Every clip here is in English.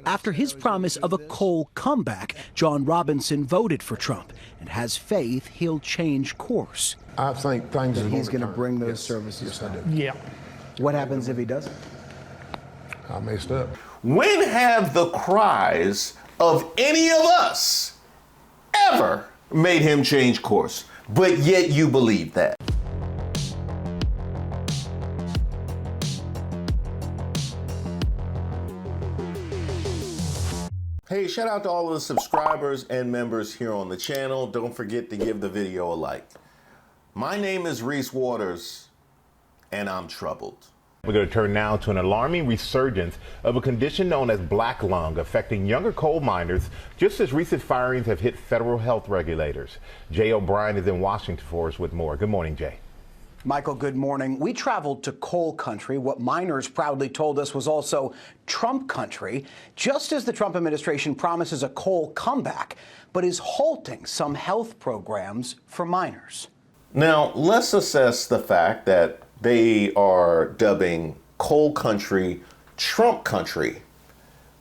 After his promise of a coal comeback, John Robinson voted for Trump and has faith he'll change course. I think things are He's going to bring those yes. services Yes, I back. do. Yeah. What happens if he doesn't? I messed up. When have the cries of any of us ever made him change course? But yet you believe that. Hey, shout out to all of the subscribers and members here on the channel. Don't forget to give the video a like. My name is Reese Waters, and I'm troubled. We're going to turn now to an alarming resurgence of a condition known as black lung affecting younger coal miners, just as recent firings have hit federal health regulators. Jay O'Brien is in Washington for us with more. Good morning, Jay. Michael, good morning. We traveled to coal country, what miners proudly told us was also Trump country, just as the Trump administration promises a coal comeback, but is halting some health programs for miners. Now, let's assess the fact that they are dubbing coal country Trump country.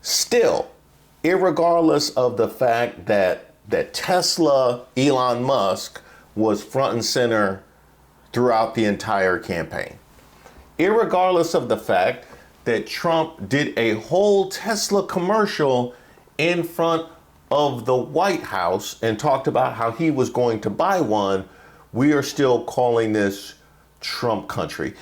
Still, irregardless of the fact that Tesla, Elon Musk, was front and center throughout the entire campaign. Irregardless of the fact that Trump did a whole Tesla commercial in front of the White House and talked about how he was going to buy one, we are still calling this Trump country.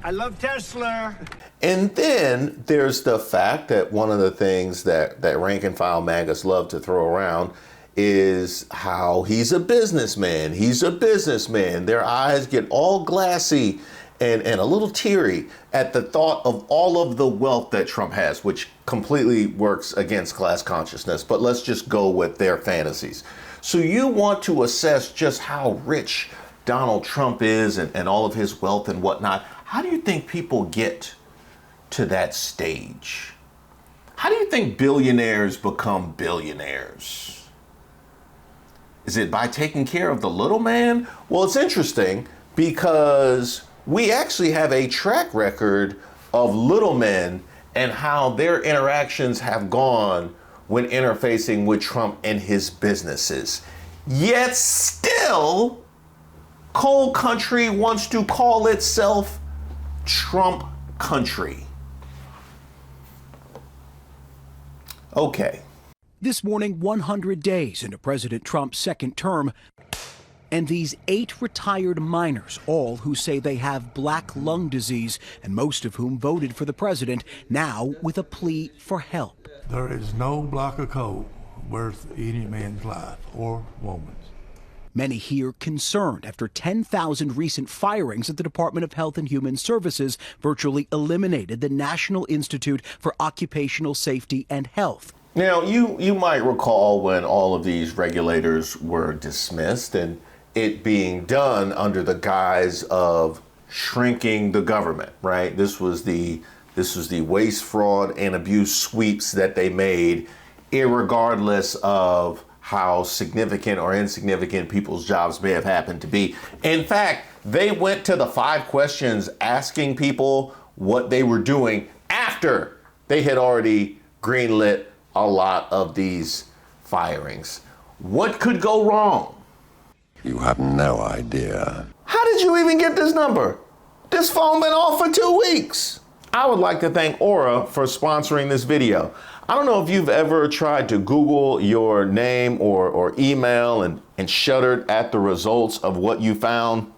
I love Tesla. And then there's the fact that one of the things that rank and file Magas love to throw around is how he's a businessman. He's a businessman. Their eyes get all glassy and a little teary at the thought of all of the wealth that Trump has, which completely works against class consciousness. But let's just go with their fantasies. So you want to assess just how rich Donald Trump is and all of his wealth and whatnot. How do you think people get to that stage? How do you think billionaires become billionaires? Is it by taking care of the little man? Well, it's interesting because we actually have a track record of little men and how their interactions have gone when interfacing with Trump and his businesses. Yet still, coal country wants to call itself Trump country. Okay. This morning, 100 days into President Trump's second term, and these 8 retired miners, all who say they have black lung disease, and most of whom voted for the president, now with a plea for help. There is no block of coal worth any man's life or woman's. Many here concerned after 10,000 recent firings at the Department of Health and Human Services virtually eliminated the National Institute for Occupational Safety and Health. Now, you might recall when all of these regulators were dismissed and it being done under the guise of shrinking the government, right? This was the waste, fraud, and abuse sweeps that they made, irregardless of how significant or insignificant people's jobs may have happened to be. In fact, they went to the 5 questions asking people what they were doing after they had already greenlit a lot of these firings. What could go wrong? You have no idea. How did you even get this number? This phone been off for 2 weeks. I would like to thank Aura for sponsoring this video. I don't know if you've ever tried to Google your name or email and shuddered at the results of what you found.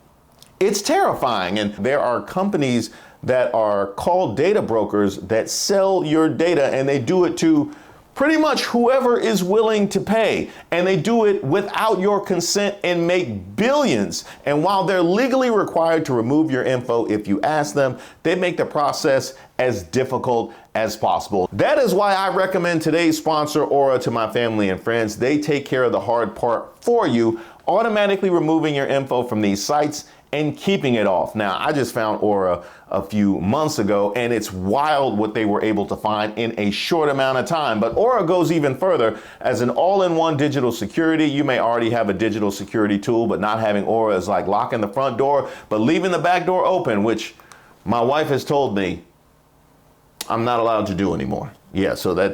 It's terrifying, and there are companies that are called data brokers that sell your data, and they do it to pretty much whoever is willing to pay, and they do it without your consent and make billions. And while they're legally required to remove your info if you ask them, they make the process as difficult as possible. That is why I recommend today's sponsor, Aura, to my family and friends. They take care of the hard part for you, automatically removing your info from these sites and keeping it off. Now, I just found Aura a few months ago, and it's wild what they were able to find in a short amount of time. But Aura goes even further. As an all-in-one digital security, you may already have a digital security tool, but not having Aura is like locking the front door, but leaving the back door open, which my wife has told me I'm not allowed to do anymore. Yeah, so that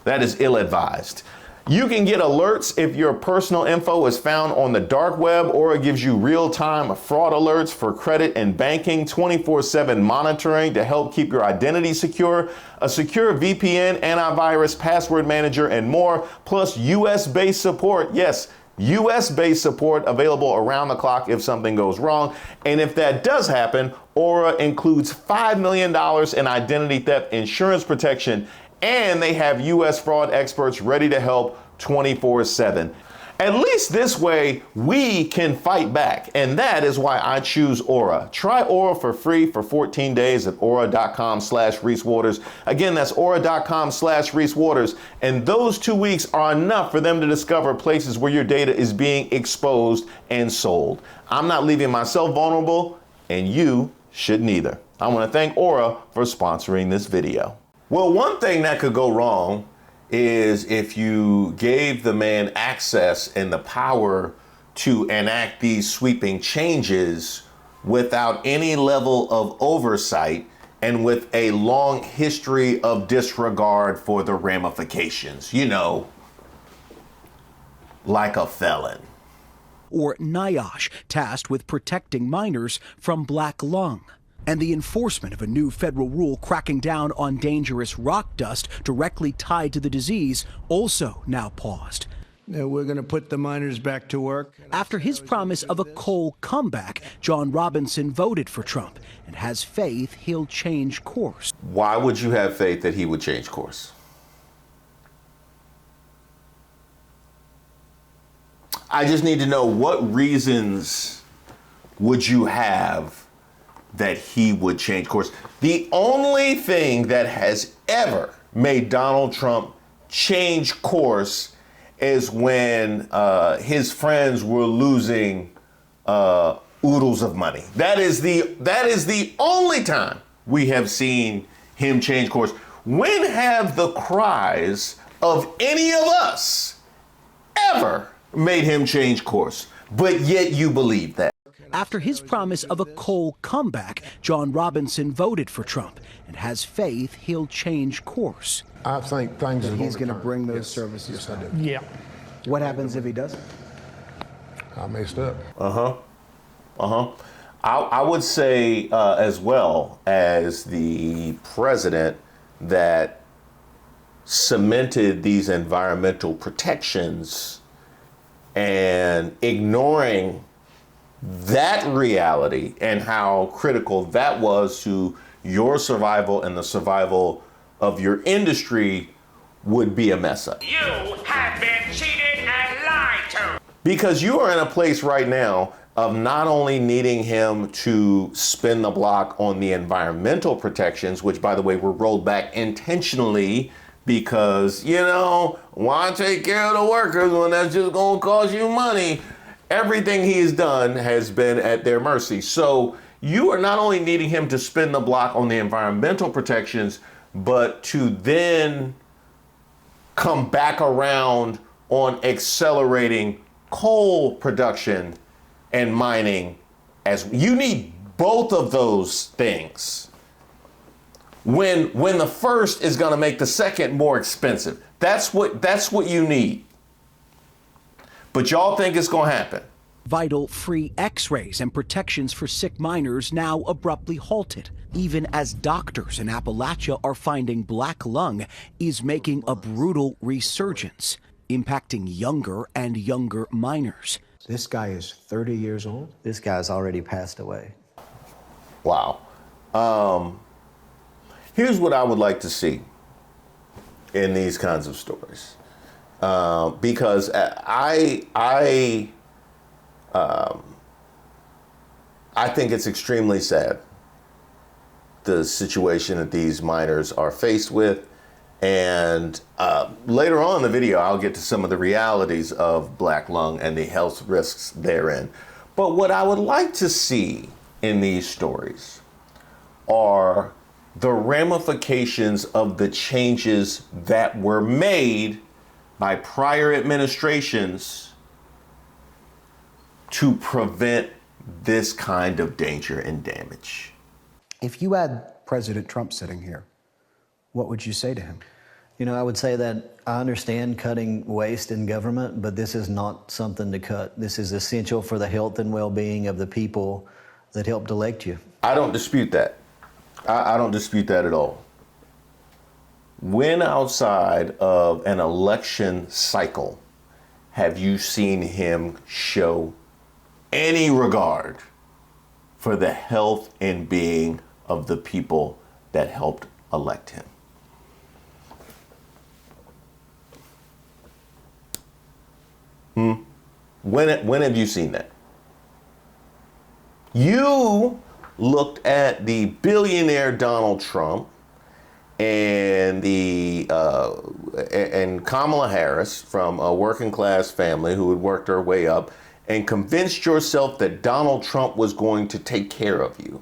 is ill-advised. You can get alerts if your personal info is found on the dark web, or it gives you real-time fraud alerts for credit and banking, 24/7 monitoring to help keep your identity secure, a secure VPN, antivirus, password manager, and more, plus US-based support. Yes, US-based support available around the clock if something goes wrong. And if that does happen, Aura includes $5 million in identity theft insurance protection, and they have US fraud experts ready to help 24/7. At least this way we can fight back, and that is why I choose Aura. Try Aura for free for 14 days at aura.com/ReeseWaters. Again, that's aura.com/ReeseWaters, and those 2 weeks are enough for them to discover places where your data is being exposed and sold. I'm not leaving myself vulnerable, and you shouldn't either. I want to thank Aura for sponsoring this video. Well, one thing that could go wrong is if you gave the man access and the power to enact these sweeping changes without any level of oversight and with a long history of disregard for the ramifications, you know, like a felon. Or NIOSH, tasked with protecting minors from black lung. And the enforcement of a new federal rule cracking down on dangerous rock dust directly tied to the disease also now paused. Now we're going to put the miners back to work. After his promise of a coal comeback, John Robinson voted for Trump and has faith he'll change course. Why would you have faith that he would change course? I just need to know, what reasons would you have that he would change course? The only thing that has ever made Donald Trump change course is when his friends were losing oodles of money. That is the only time we have seen him change course. When have the cries of any of us ever made him change course? But yet you believe that. After his promise of a coal comeback, John Robinson voted for Trump and has faith he'll change course. I think things are He's going to turn. bring those Yes. services Yes, I back. do. Yeah. What happens if he doesn't? I messed up. I would say as well as the president that cemented these environmental protections and ignoring that reality and how critical that was to your survival and the survival of your industry would be a mess up. You have been cheated and lied to. Because you are in a place right now of not only needing him to spin the block on the environmental protections, which, by the way, were rolled back intentionally because, you know, why take care of the workers when that's just going to cost you money? Everything he has done has been at their mercy. So you are not only needing him to spin the block on the environmental protections, but to then come back around on accelerating coal production and mining. As you need both of those things when the first is going to make the second more expensive. That's what you need. But y'all think it's going to happen. Vital free x-rays and protections for sick miners now abruptly halted, even as doctors in Appalachia are finding black lung is making a brutal resurgence, impacting younger and younger miners. This guy is 30 years old. This guy's already passed away. Wow. Here's what I would like to see in these kinds of stories. Because I think it's extremely sad, the situation that these miners are faced with. And later on in the video, I'll get to some of the realities of black lung and the health risks therein. But what I would like to see in these stories are the ramifications of the changes that were made by prior administrations to prevent this kind of danger and damage. If you had President Trump sitting here, what would you say to him? You know, I would say that I understand cutting waste in government, but this is not something to cut. This is essential for the health and well-being of the people that helped elect you. I don't dispute that. I don't dispute that at all. When outside of an election cycle have you seen him show any regard for the health and being of the people that helped elect him? When have you seen that? You looked at the billionaire Donald Trump and and Kamala Harris from a working class family who had worked her way up and convinced yourself that Donald Trump was going to take care of you.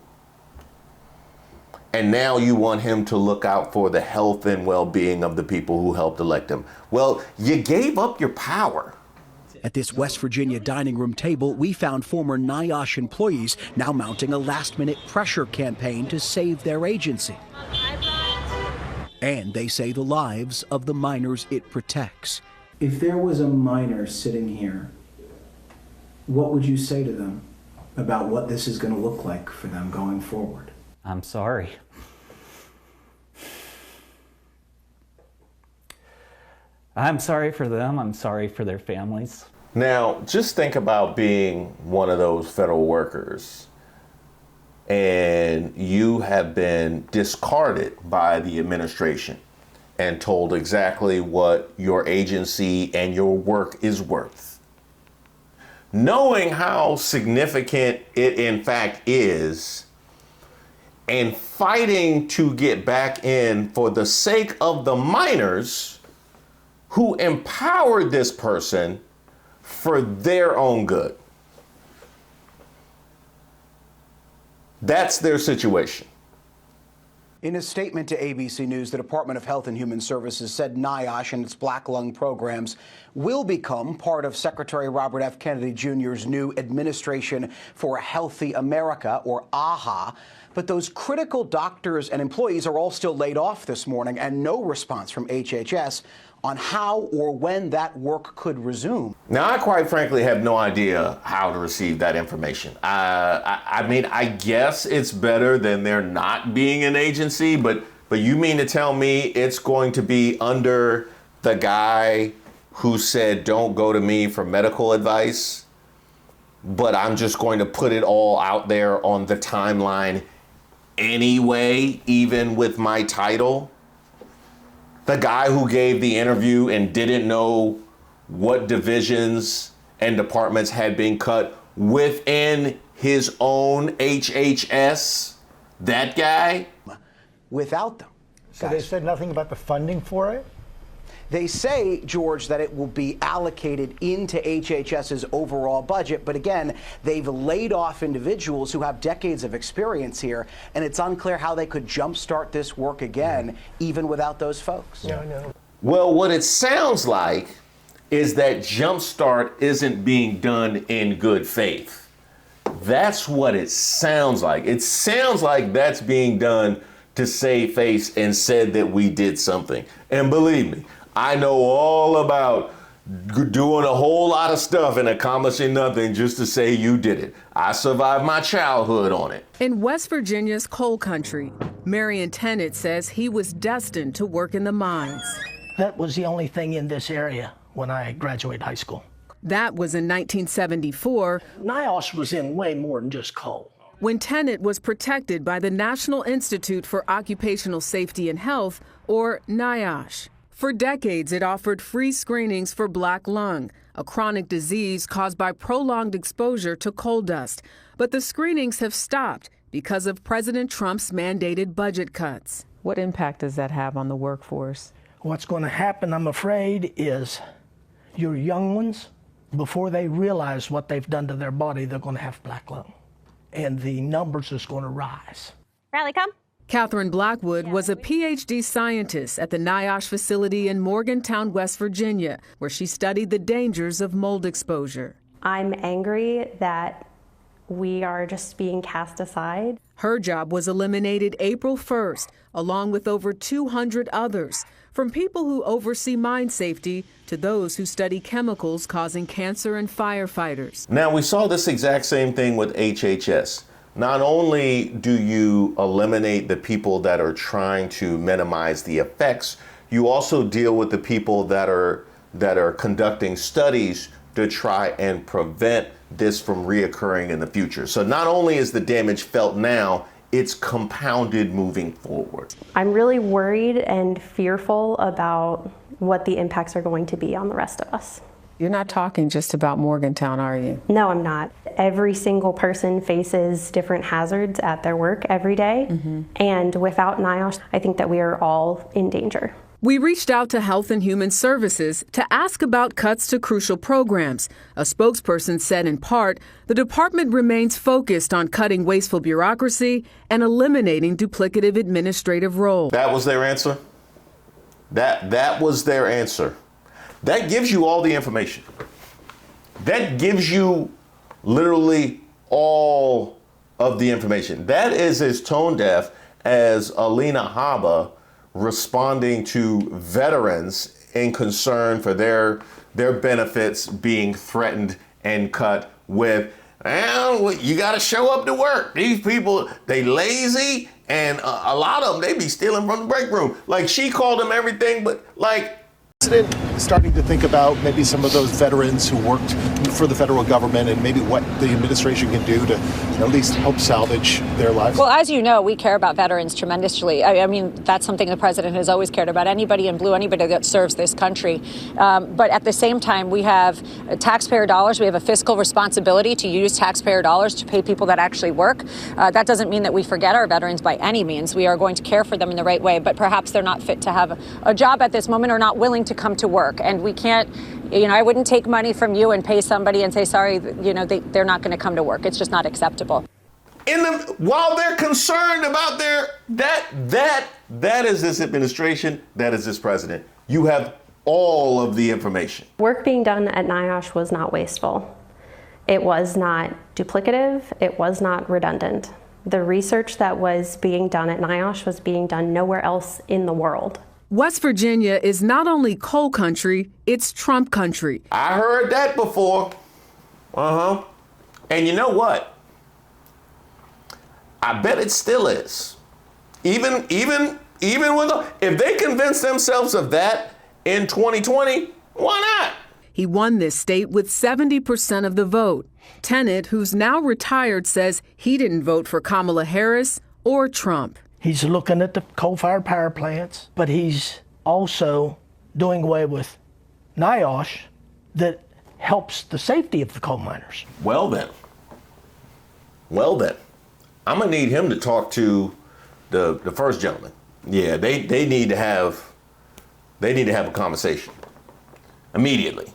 And now you want him to look out for the health and well-being of the people who helped elect him. Well, you gave up your power. At this West Virginia dining room table, we found former NIOSH employees now mounting a last-minute pressure campaign to save their agency. And they say the lives of the miners it protects. If there was a miner sitting here, what would you say to them about what this is going to look like for them going forward? I'm sorry. I'm sorry for them. I'm sorry for their families. Now, just think about being one of those federal workers and you have been discarded by the administration and told exactly what your agency and your work is worth. Knowing how significant it in fact is, and fighting to get back in for the sake of the miners who empowered this person for their own good. That's their situation. In a statement to ABC News, the Department of Health and Human Services said NIOSH and its black lung programs will become part of Secretary Robert F. Kennedy Jr.'s new Administration for a Healthy America, or AHA. But those critical doctors and employees are all still laid off this morning, and no response from HHS on how or when that work could resume. Now, I quite frankly have no idea how to receive that information. I mean, I guess it's better than there not being an agency, but you mean to tell me it's going to be under the guy who said, don't go to me for medical advice, but I'm just going to put it all out there on the timeline anyway, even with my title? The guy who gave the interview and didn't know what divisions and departments had been cut within his own HHS, that guy? Without them. So they said nothing about the funding for it? They say, George, that it will be allocated into HHS's overall budget. But again, they've laid off individuals who have decades of experience here, and it's unclear how they could jumpstart this work again, even without those folks. No. Well, what it sounds like is that jumpstart isn't being done in good faith. That's what it sounds like. It sounds like that's being done to save face and said that we did something. And believe me, I know all about doing a whole lot of stuff and accomplishing nothing just to say you did it. I survived my childhood on it. In West Virginia's coal country, Marion Tennant says he was destined to work in the mines. That was the only thing in this area when I graduated high school. That was in 1974. NIOSH was in way more than just coal. When Tennant was protected by the National Institute for Occupational Safety and Health, or NIOSH. For decades, it offered free screenings for black lung, a chronic disease caused by prolonged exposure to coal dust. But the screenings have stopped because of President Trump's mandated budget cuts. What impact does that have on the workforce? What's going to happen, I'm afraid, is your young ones, before they realize what they've done to their body, they're going to have black lung. And the numbers is going to rise. Riley, come. Catherine Blackwood was a PhD scientist at the NIOSH facility in Morgantown, West Virginia, where she studied the dangers of mold exposure. I'm angry that we are just being cast aside. Her job was eliminated April 1st, along with over 200 others, from people who oversee mine safety to those who study chemicals causing cancer and firefighters. Now, we saw this exact same thing with HHS. Not only do you eliminate the people that are trying to minimize the effects, you also deal with the people that are conducting studies to try and prevent this from reoccurring in the future. So not only is the damage felt now, it's compounded moving forward. I'm really worried and fearful about what the impacts are going to be on the rest of us. You're not talking just about Morgantown, are you? No, I'm not. Every single person faces different hazards at their work every day. And without NIOSH, I think that we are all in danger. We reached out to Health and Human Services to ask about cuts to crucial programs. A spokesperson said in part, the department remains focused on cutting wasteful bureaucracy and eliminating duplicative administrative roles. That was their answer? That was their answer. That gives you all the information. That gives you literally all of the information. That is as tone deaf as Alina Habba responding to veterans in concern for their benefits being threatened and cut with, well, you got to show up to work. These people, they lazy, and a lot of them, they be stealing from the break room. Like, she called them everything, but like, President is starting to think about maybe some of those veterans who worked for the federal government and maybe what the administration can do to at least help salvage their lives? Well, as you know, we care about veterans tremendously. I mean, that's something the president has always cared about. Anybody in blue, anybody that serves this country. But at the same time, we have taxpayer dollars. We have a fiscal responsibility to use taxpayer dollars to pay people that actually work. That doesn't mean that we forget our veterans by any means. We are going to care for them in the right way, but perhaps they're not fit to have a job at this moment or not willing to come to work. And we can't, I wouldn't take money from you and pay somebody and say, sorry, they're not going to come to work. It's just not acceptable. While they're concerned about that is this administration, that is this president. You have all of the information. Work being done at NIOSH was not wasteful. It was not duplicative. It was not redundant. The research that was being done at NIOSH was being done nowhere else in the world. West Virginia is not only coal country, it's Trump country. I heard that before. And you know what? I bet it still is. Even with if they convince themselves of that in 2020, why not? He won this state with 70% of the vote. Tennant, who's now retired, says he didn't vote for Kamala Harris or Trump. He's looking at the coal-fired power plants, but he's also doing away with NIOSH that helps the safety of the coal miners. Well then, I'm gonna need him to talk to the first gentleman. Yeah, they need to have a conversation immediately.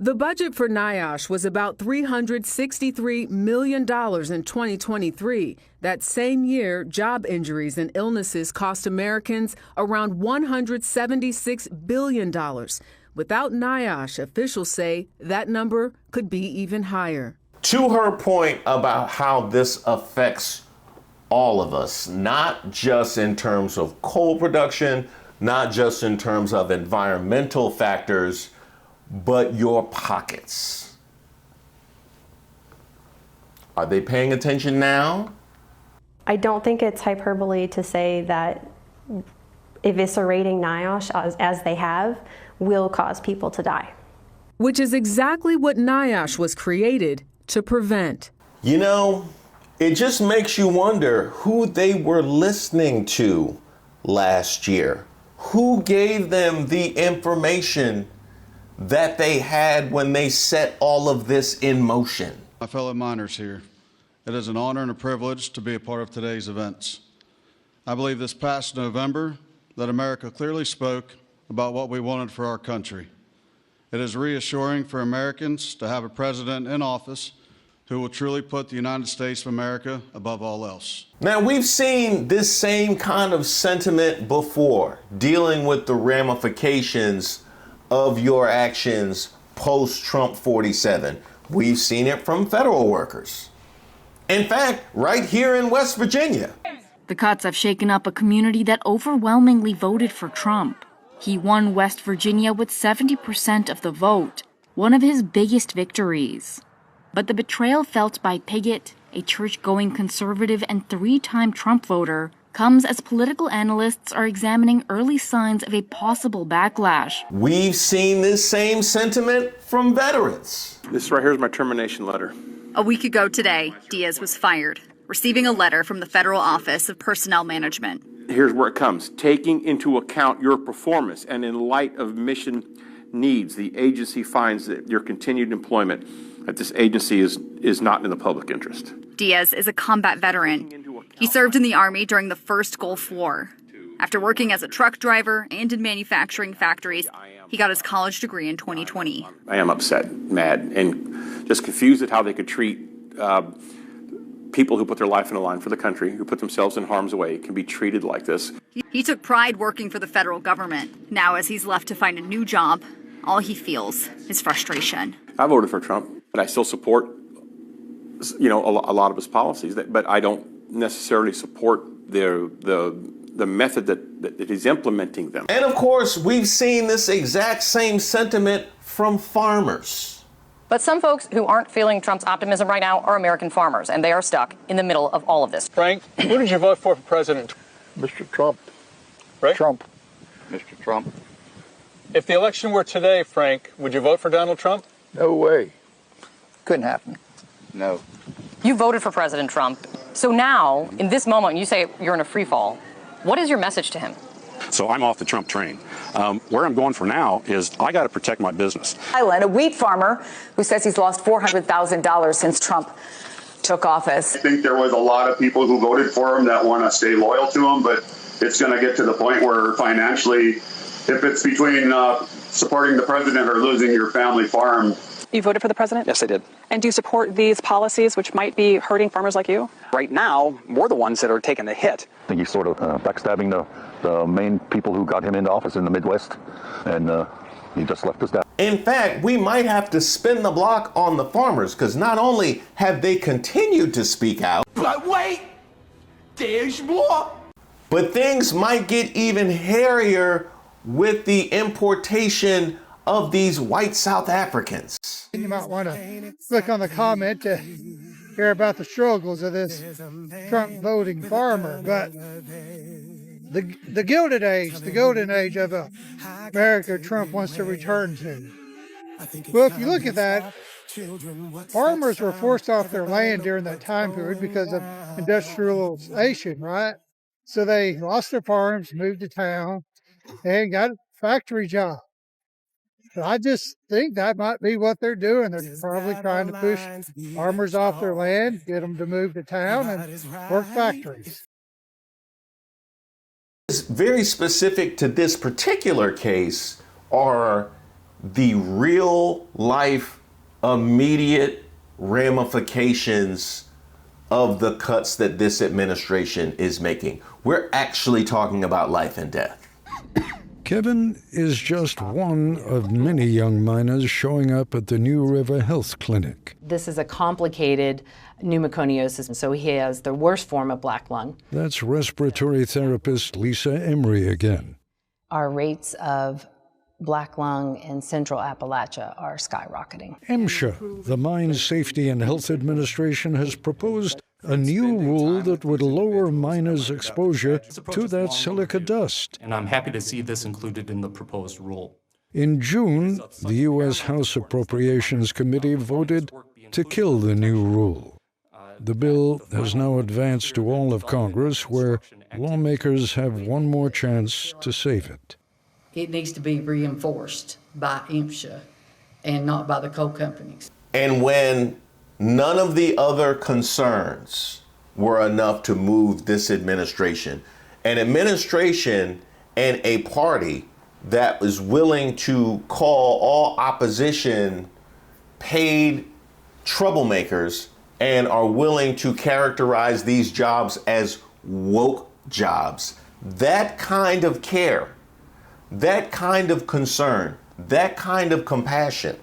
The budget for NIOSH was about $363 million in 2023. That same year, job injuries and illnesses cost Americans around $176 billion. Without NIOSH, officials say that number could be even higher. To her point about how this affects all of us, not just in terms of coal production, not just in terms of environmental factors, but your pockets. Are they paying attention now? I don't think it's hyperbole to say that eviscerating NIOSH as they have will cause people to die. Which is exactly what NIOSH was created to prevent. It just makes you wonder who they were listening to last year. Who gave them the information that they had when they set all of this in motion? My fellow miners here, it is an honor and a privilege to be a part of today's events. I believe this past November that America clearly spoke about what we wanted for our country. It is reassuring for Americans to have a president in office who will truly put the United States of America above all else. Now, we've seen this same kind of sentiment before, dealing with the ramifications of your actions post-Trump 47. We've seen it from federal workers. In fact, right here in West Virginia. The cuts have shaken up a community that overwhelmingly voted for Trump. He won West Virginia with 70% of the vote, one of his biggest victories. But the betrayal felt by Pigott, a church-going conservative and three-time Trump voter, comes as political analysts are examining early signs of a possible backlash. We've seen this same sentiment from veterans. This right here is my termination letter. A week ago today, Diaz was fired, receiving a letter from the Federal Office of Personnel Management. Here's where it comes. Taking into account your performance and in light of mission needs, the agency finds that your continued employment at this agency is not in the public interest. Diaz is a combat veteran. He served in the Army during the first Gulf War. After working as a truck driver and in manufacturing factories, he got his college degree in 2020. I am upset, mad, and just confused at how they could treat people who put their life on the line for the country, who put themselves in harm's way, can be treated like this. He took pride working for the federal government. Now, as he's left to find a new job, all he feels is frustration. I voted for Trump, but I still support, a lot of his policies, but I don't necessarily support the method that he's implementing them. And of course, we've seen this exact same sentiment from farmers. But some folks who aren't feeling Trump's optimism right now are American farmers, and they are stuck in the middle of all of this. Frank, who did you vote for president? Mr. Trump. Right? Trump. Mr. Trump. If the election were today, Frank, would you vote for Donald Trump? No way. Couldn't happen. No. You voted for President Trump. So now, in this moment, you say you're in a free fall. What is your message to him? So I'm off the Trump train. Where I'm going for now is I got to protect my business. A wheat farmer who says he's lost $400,000 since Trump took office. I think there was a lot of people who voted for him that want to stay loyal to him, but it's going to get to the point where financially, if it's between supporting the president or losing your family farm. You voted for the president? Yes, I did. And do you support these policies which might be hurting farmers like you? Right now, we're the ones that are taking the hit. I think he's sort of backstabbing the main people who got him into office in the Midwest, and he just left us down. In fact, we might have to spin the block on the farmers, because not only have they continued to speak out, but wait, there's more. But things might get even hairier with the importation of these white South Africans. You might want to click on the comment to hear about the struggles of this Trump voting farmer. But the Gilded Age, the golden age of America, Trump wants to return to. Well, if you look at that, farmers were forced off their land during that time period because of industrialization, right? So they lost their farms, moved to town, and got a factory job. But I just think that might be what they're doing. They're probably trying to push farmers off their land, get them to move to town and work factories. Very specific to this particular case are the real life immediate ramifications of the cuts that this administration is making. We're actually talking about life and death. Kevin is just one of many young miners showing up at the New River Health Clinic. This is a complicated pneumoconiosis, and so he has the worst form of black lung. That's respiratory therapist Lisa Emery again. Our rates of black lung in central Appalachia are skyrocketing. MSHA, the Mine Safety and Health Administration, has proposed a new rule that would lower miners' exposure to that silica dust. And I'm happy to see this included in the proposed rule. In June, the U.S. House Appropriations Committee voted to kill the new rule. The bill has now advanced to all of Congress, where lawmakers have one more chance to save it. It needs to be reinforced by MSHA and not by the coal companies. And when none of the other concerns were enough to move this administration, an administration and a party that was willing to call all opposition paid troublemakers and are willing to characterize these jobs as woke jobs, that kind of care, that kind of concern, that kind of compassion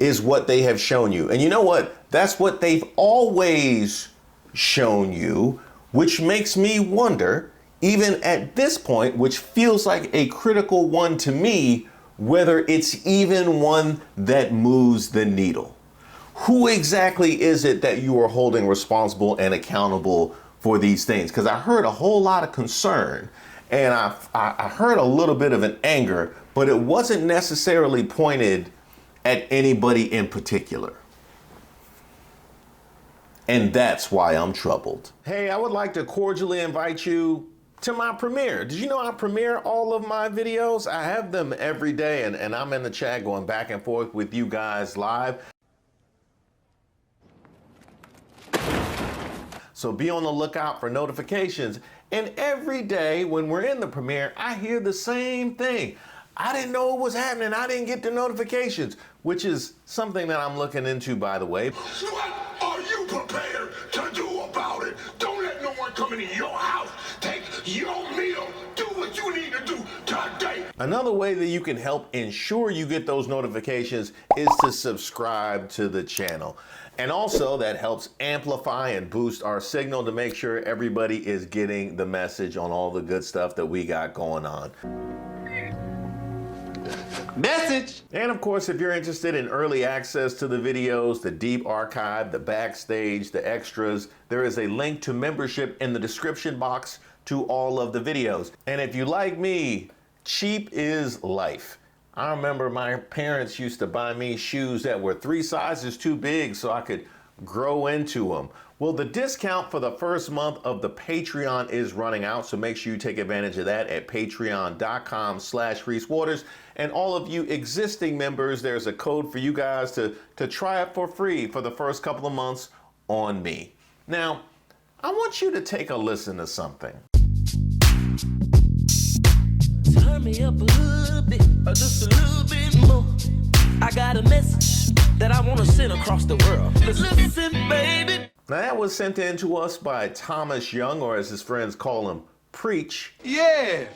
is what they have shown you. And you know what? That's what they've always shown you, which makes me wonder, even at this point, which feels like a critical one to me, whether it's even one that moves the needle. Who exactly is it that you are holding responsible and accountable for these things? Because I heard a whole lot of concern, and I heard a little bit of an anger, but it wasn't necessarily pointed at anybody in particular. And that's why I'm troubled. Hey, I would like to cordially invite you to my premiere. Did you know I premiere all of my videos? I have them every day, and I'm in the chat going back and forth with you guys live. So be on the lookout for notifications. And every day when we're in the premiere, I hear the same thing. I didn't know what was happening. I didn't get the notifications, which is something that I'm looking into, by the way. What are you prepared to do about it? Don't let no one come into your house. Take your meal. Do what you need to do today. Another way that you can help ensure you get those notifications is to subscribe to the channel. And also that helps amplify and boost our signal to make sure everybody is getting the message on all the good stuff that we got going on. Message! And of course, if you're interested in early access to the videos, the deep archive, the backstage, the extras, there is a link to membership in the description box to all of the videos. And if you like me, cheap is life. I remember my parents used to buy me shoes that were 3 sizes too big so I could grow into them. Well, the discount for the first month of the Patreon is running out, so make sure you take advantage of that at patreon.com/ReeseWaters. And all of you existing members, there's a code for you guys to try it for free for the first couple of months on me. Now, I want you to take a listen to something. Turn me up a little bit, or just a little bit more. I got a message that I want to send across the world. Listen, baby. Now that was sent in to us by Thomas Young, or as his friends call him, Preach. Yeah,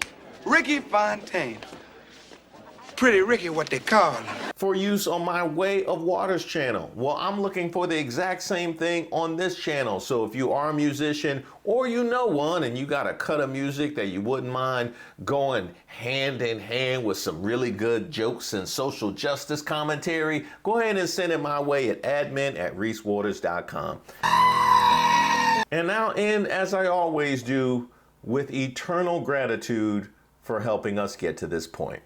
Ricky Fontaine. Pretty Ricky, what they call him. For use on my Way of Waters channel. Well, I'm looking for the exact same thing on this channel. So if you are a musician or you know one and you got a cut of music that you wouldn't mind going hand in hand with some really good jokes and social justice commentary, go ahead and send it my way at admin@reesewaters.com. And now end, as I always do, with eternal gratitude for helping us get to this point.